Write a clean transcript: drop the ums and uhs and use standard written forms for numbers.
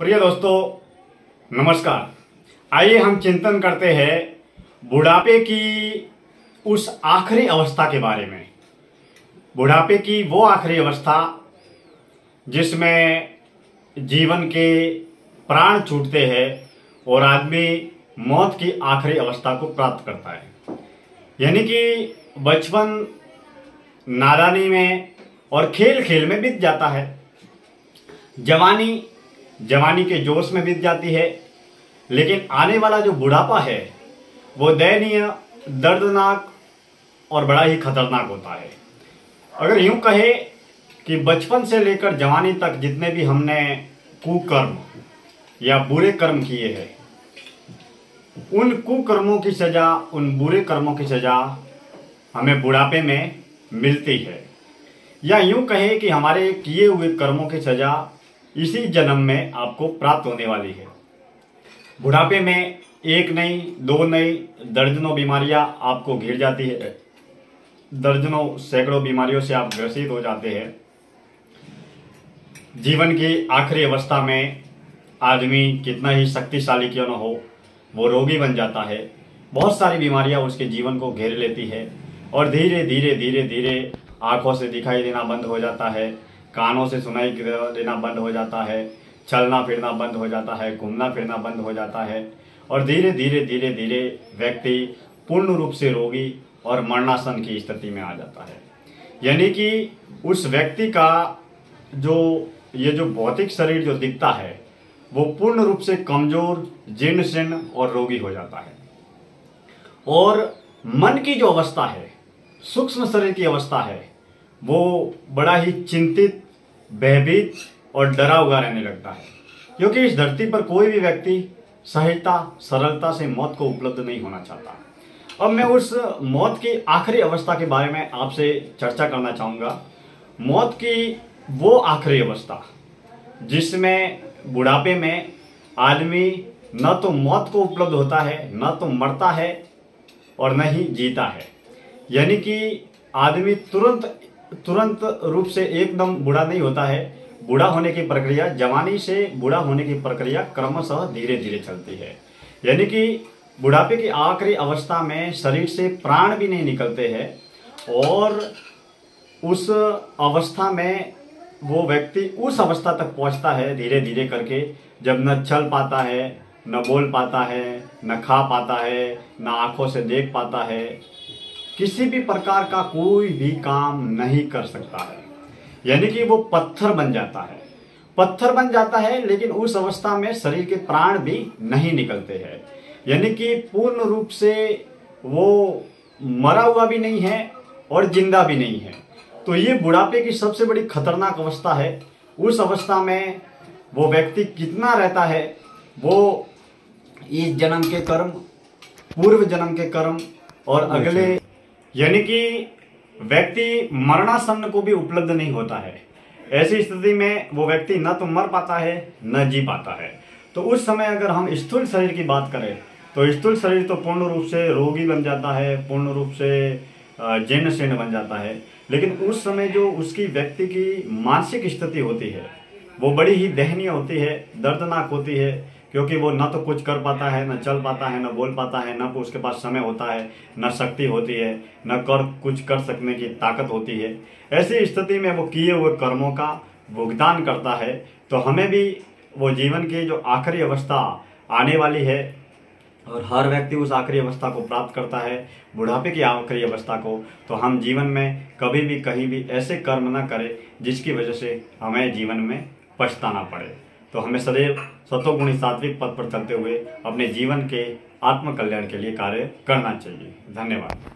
प्रिय दोस्तों, नमस्कार। आइए हम चिंतन करते हैं बुढ़ापे की उस आखिरी अवस्था के बारे में। बुढ़ापे की वो आखिरी अवस्था जिसमें जीवन के प्राण छूटते हैं और आदमी मौत की आखिरी अवस्था को प्राप्त करता है। यानी कि बचपन नादानी में और खेल खेल में बीत जाता है, जवानी के जोश में बीत जाती है, लेकिन आने वाला जो बुढ़ापा है वो दयनीय, दर्दनाक और बड़ा ही खतरनाक होता है। अगर यूं कहे कि बचपन से लेकर जवानी तक जितने भी हमने कुकर्म या बुरे कर्म किए हैं, उन कुकर्मों की सजा, उन बुरे कर्मों की सजा हमें बुढ़ापे में मिलती है। या यूं कहे कि हमारे किए हुए कर्मों की सजा इसी जन्म में आपको प्राप्त होने वाली है। बुढ़ापे में एक नहीं, दो नहीं, दर्जनों बीमारियां आपको घिर जाती है, दर्जनों सैकड़ों बीमारियों से आप ग्रसित हो जाते हैं। जीवन की आखिरी अवस्था में आदमी कितना ही शक्तिशाली क्यों न हो, वो रोगी बन जाता है। बहुत सारी बीमारियां उसके जीवन को घेर लेती है और धीरे धीरे धीरे धीरे आंखों से दिखाई देना बंद हो जाता है, कानों से सुनाई देना बंद हो जाता है, चलना फिरना बंद हो जाता है, घूमना फिरना बंद हो जाता है और धीरे धीरे धीरे धीरे व्यक्ति पूर्ण रूप से रोगी और मरणासन की स्थिति में आ जाता है। यानी कि उस व्यक्ति का जो भौतिक शरीर जो दिखता है वो पूर्ण रूप से कमजोर, जीर्ण शीर्ण और रोगी हो जाता है। और मन की जो अवस्था है, सूक्ष्म शरीर की अवस्था है, वो बड़ा ही चिंतित, भयभीत और डरा हुआ रहने लगता है। क्योंकि इस धरती पर कोई भी व्यक्ति सहजता, सरलता से मौत को उपलब्ध नहीं होना चाहता। अब मैं उस मौत की आखिरी अवस्था के बारे में आपसे चर्चा करना चाहूँगा। मौत की वो आखिरी अवस्था जिसमें बुढ़ापे में आदमी न तो मौत को उपलब्ध होता है, न तो मरता है और न ही जीता है। यानी कि आदमी तुरंत रूप से एकदम बूढ़ा नहीं होता है। बूढ़ा होने की प्रक्रिया, जवानी से बूढ़ा होने की प्रक्रिया क्रमशः धीरे धीरे चलती है। यानी कि बुढ़ापे की आखिरी अवस्था में शरीर से प्राण भी नहीं निकलते हैं और उस अवस्था में वो व्यक्ति उस अवस्था तक पहुंचता है धीरे धीरे करके, जब न चल पाता है, न बोल पाता है, न खा पाता है, न आंखों से देख पाता है, किसी भी प्रकार का कोई भी काम नहीं कर सकता है। यानी कि वो पत्थर बन जाता है, लेकिन उस अवस्था में शरीर के प्राण भी नहीं निकलते हैं। यानी कि पूर्ण रूप से वो मरा हुआ भी नहीं है और जिंदा भी नहीं है। तो ये बुढ़ापे की सबसे बड़ी खतरनाक अवस्था है। उस अवस्था में वो व्यक्ति कितना रहता है, वो इस जन्म के कर्म, पूर्व जन्म के कर्म और अगले, यानी कि व्यक्ति मरणासन्न को भी उपलब्ध नहीं होता है। ऐसी स्थिति में वो व्यक्ति न तो मर पाता है न जी पाता है। तो उस समय अगर हम स्थूल शरीर की बात करें तो स्थूल शरीर तो पूर्ण रूप से रोगी बन जाता है, पूर्ण रूप से जीर्ण शीर्ण बन जाता है। लेकिन उस समय जो उसकी व्यक्ति की मानसिक स्थिति होती है वो बड़ी ही दयनीय होती है, दर्दनाक होती है। क्योंकि वो न तो कुछ कर पाता है, न चल पाता है, न बोल पाता है, न उसके पास समय होता है, न शक्ति होती है, न कुछ कर सकने की ताकत होती है। ऐसी स्थिति में वो किए हुए कर्मों का भुगतान करता है। तो हमें भी वो जीवन की जो आखिरी अवस्था आने वाली है और हर व्यक्ति उस आखिरी अवस्था को प्राप्त करता है, बुढ़ापे की आखिरी अवस्था को। तो हम जीवन में कभी भी कहीं भी ऐसे कर्म न करें जिसकी वजह से हमें जीवन में पछताना पड़े। तो हमें सदैव सत्वगुणी सात्विक पथ पर चलते हुए अपने जीवन के आत्म कल्याण के लिए कार्य करना चाहिए। धन्यवाद।